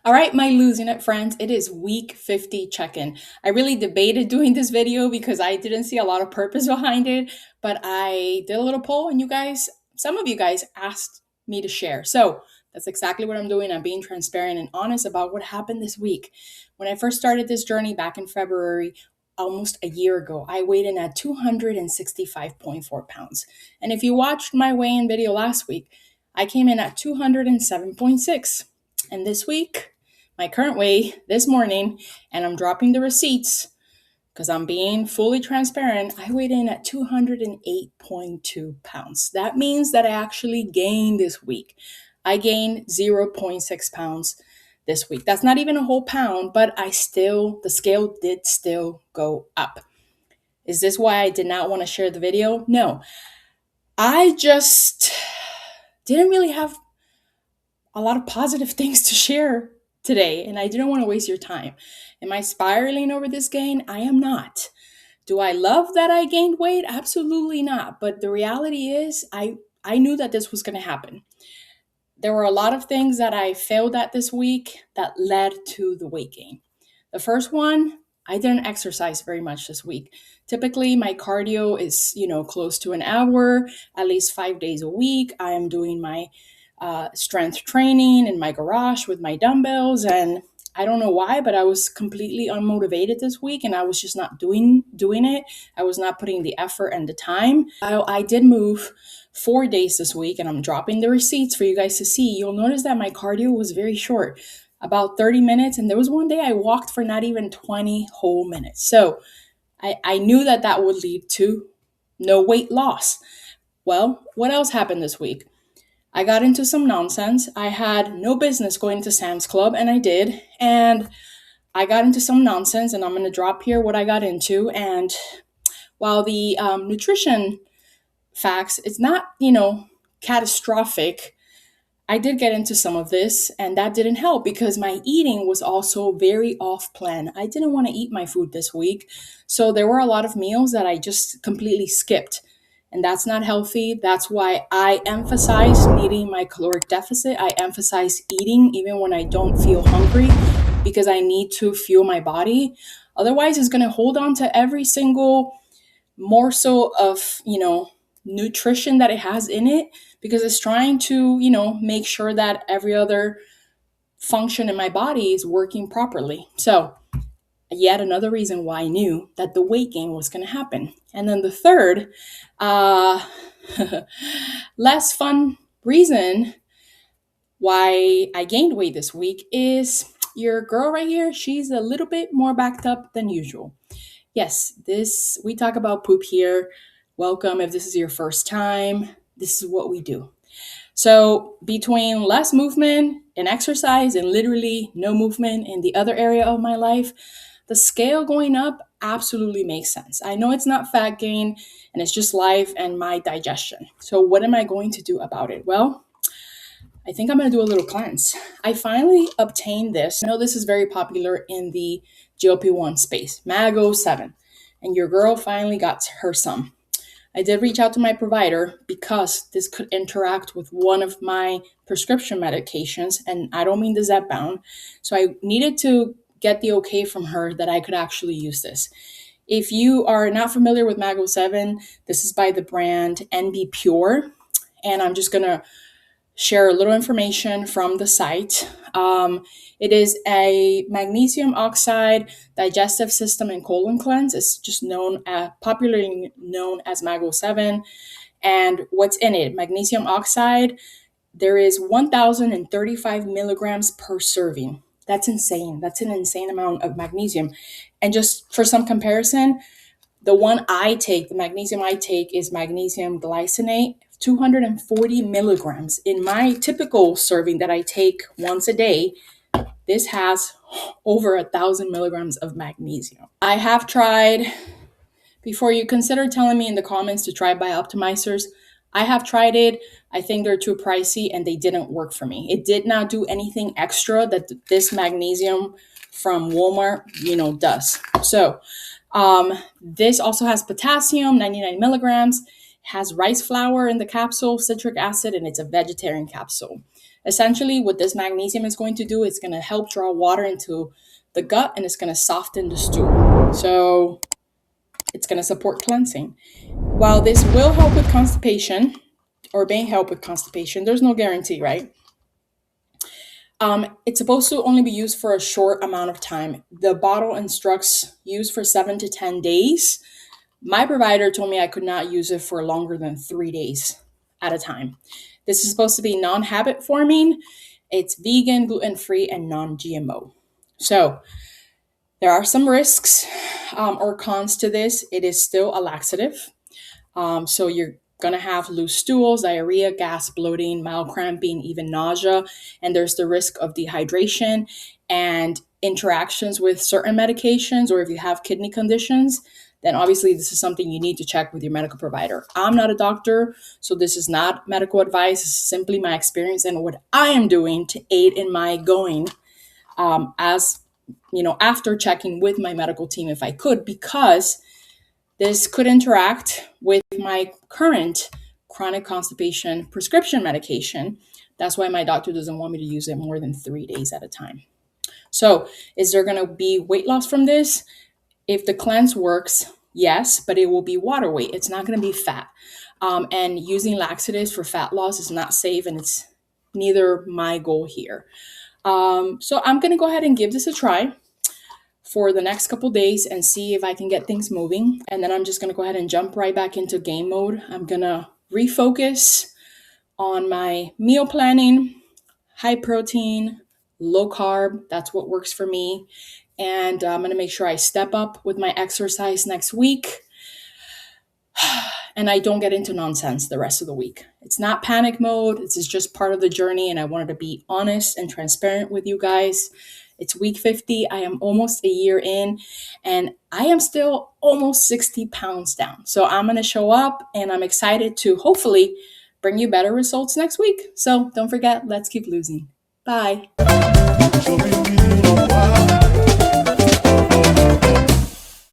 All right, my losing it friends, it is week 50 check-in. I really debated doing this video because I didn't see a lot of purpose behind it, but I did a little poll and some of you guys asked me to share. So that's exactly what I'm doing. I'm being transparent and honest about what happened this week. When I first started this journey back in February, almost a year ago, I weighed in at 265.4 pounds. And if you watched my weigh-in video last week, I came in at 207.6. And this week, my current weight this morning, and I'm dropping the receipts because I'm being fully transparent, I weighed in at 208.2 pounds. That means that I actually gained this week. I gained 0.6 pounds this week. That's not even a whole pound, but the scale did still go up. Is this why I did not want to share the video? No. I just didn't really have a lot of positive things to share today, and I didn't want to waste your time. Am I spiraling over this gain? I am not. Do I love that I gained weight? Absolutely not. But the reality is, I knew that this was going to happen. There were a lot of things that I failed at this week that led to the weight gain. The first one, I didn't exercise very much this week. Typically, my cardio is, close to an hour, at least 5 days a week. I am doing my strength training in my garage with my dumbbells, and I don't know why, but I was completely unmotivated this week, and I was just not doing it. I was not putting the effort and the time. I did move 4 days this week, and I'm dropping the receipts for you guys to see. You'll notice that my cardio was very short, about 30 minutes, and there was one day I walked for not even 20 whole minutes. So I knew that would lead to no weight loss. Well, what else happened this week? I got into some nonsense. I had no business going to Sam's Club, and I did. And I got into some nonsense, and I'm going to drop here what I got into. And while the nutrition facts, it's not, catastrophic, I did get into some of this, and that didn't help because my eating was also very off plan. I didn't want to eat my food this week. So there were a lot of meals that I just completely skipped. And that's not healthy. That's why I emphasize meeting my caloric deficit. I emphasize eating even when I don't feel hungry because I need to fuel my body. Otherwise, it's going to hold on to every single morsel of, nutrition that it has in it because it's trying to, make sure that every other function in my body is working properly. So yet another reason why I knew that the weight gain was going to happen. And then the third, less fun reason why I gained weight this week is your girl right here. She's a little bit more backed up than usual. Yes, we talk about poop here. Welcome. If this is your first time, this is what we do. So between less movement and exercise and literally no movement in the other area of my life, the scale going up absolutely makes sense. I know it's not fat gain and it's just life and my digestion. So what am I going to do about it? Well, I think I'm going to do a little cleanse. I finally obtained this. I know this is very popular in the GLP-1 space, Mago7, and your girl finally got her some. I did reach out to my provider because this could interact with one of my prescription medications, and I don't mean the Zepbound. So I needed to get the okay from her that I could actually use this. If you are not familiar with Mago7, this is by the brand NB Pure, and I'm just going to share a little information from the site. It is a magnesium oxide digestive system and colon cleanse. It's just popularly known as Mago7. And what's in it? Magnesium oxide. There is 1,035 milligrams per serving. That's insane. That's an insane amount of magnesium. And just for some comparison, the one I take, the magnesium I take is magnesium glycinate, 240 milligrams. In my typical serving that I take once a day, this has over 1,000 milligrams of magnesium. I have tried, before you consider telling me in the comments to try Bioptimizers, I have tried it. I think they're too pricey and they didn't work for me. It did not do anything extra that this magnesium from Walmart, does. So this also has potassium, 99 milligrams, has rice flour in the capsule, citric acid, and it's a vegetarian capsule. Essentially, what this magnesium is going to do, it's going to help draw water into the gut and it's going to soften the stool. So it's going to support cleansing. While this will help with constipation, or may help with constipation, there's no guarantee, right? It's supposed to only be used for a short amount of time. The bottle instructs use for 7 to 10 days. My provider told me I could not use it for longer than 3 days at a time. This is supposed to be non-habit forming. It's vegan, gluten-free, and non-GMO. So there are some risks or cons to this. It is still a laxative. So you're going to have loose stools, diarrhea, gas, bloating, mild cramping, even nausea. And there's the risk of dehydration and interactions with certain medications, or if you have kidney conditions, then obviously this is something you need to check with your medical provider. I'm not a doctor, so this is not medical advice. It's simply my experience and what I am doing to aid in my going as, after checking with my medical team if I could, because this could interact with my current chronic constipation prescription medication. That's why my doctor doesn't want me to use it more than 3 days at a time. So, is there going to be weight loss from this? If the cleanse works, yes, but it will be water weight. It's not going to be fat. And using laxatives for fat loss is not safe, and it's neither my goal here. So I'm going to go ahead and give this a try for the next couple days and see if I can get things moving. And then I'm just going to go ahead and jump right back into game mode. I'm going to refocus on my meal planning, high protein, low carb. That's what works for me. And I'm going to make sure I step up with my exercise next week. And I don't get into nonsense the rest of the week. It's not panic mode. This is just part of the journey. And I wanted to be honest and transparent with you guys. It's week 50. I am almost a year in and I am still almost 60 pounds down. So I'm going to show up and I'm excited to hopefully bring you better results next week. So don't forget, let's keep losing. Bye.